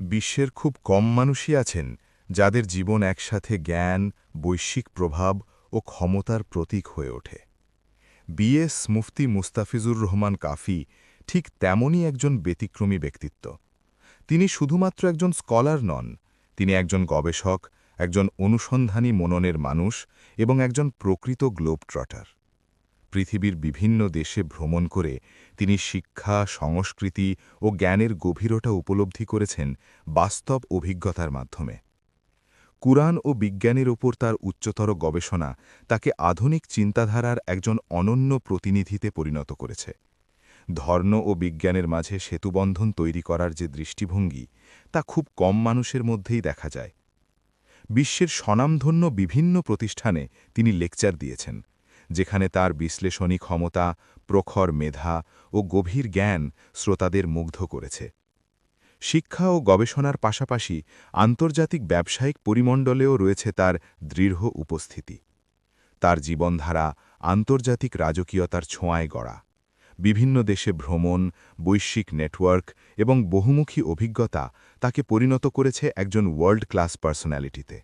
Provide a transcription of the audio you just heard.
বিশ্বের খুব কম মানুষই আছেন যাদের জীবন একসাথে জ্ঞান, বৈশ্বিক প্রভাব ও ক্ষমতার প্রতীক হয়ে ওঠে। বিএস মুফতি মুস্তাফিজুর রহমান কাফি ঠিক তেমনই একজন ব্যতিক্রমী ব্যক্তিত্ব। তিনি শুধুমাত্র একজন স্কলার নন, তিনি একজন গবেষক, একজন অনুসন্ধানী মননের মানুষ এবং একজন প্রকৃত গ্লোব ট্রটার। পৃথিবীর বিভিন্ন দেশে ভ্রমণ করে তিনি শিক্ষা, সংস্কৃতি ও জ্ঞানের গভীরতা উপলব্ধি করেছেন বাস্তব অভিজ্ঞতার মাধ্যমে। কুরআন ও বিজ্ঞানের ওপর তার উচ্চতর গবেষণা তাকে আধুনিক চিন্তাধারার একজন অনন্য প্রতিনিধিতে পরিণত করেছে। ধর্ম ও বিজ্ঞানের মাঝে সেতুবন্ধন তৈরি করার যে দৃষ্টিভঙ্গি, তা খুব কম মানুষের মধ্যেই দেখা যায়। বিশ্বের স্বনামধন্য বিভিন্ন প্রতিষ্ঠানে তিনি লেকচার দিয়েছেন, যেখানে তার বিশ্লেষণী ক্ষমতা, প্রখর মেধা ও গভীর জ্ঞান শ্রোতাদের মুগ্ধ করেছে। শিক্ষা ও গবেষণার পাশাপাশি আন্তর্জাতিক ব্যবসায়িক পরিমণ্ডলেও রয়েছে তার দৃঢ় উপস্থিতি। তার জীবনধারা আন্তর্জাতিক রাজকীয়তার ছোঁয়ায় গড়া। বিভিন্ন দেশে ভ্রমণ, বৈশ্বিক নেটওয়ার্ক এবং বহুমুখী অভিজ্ঞতা তাকে পরিণত করেছে একজন ওয়ার্ল্ড ক্লাস পার্সোনালিটিতে।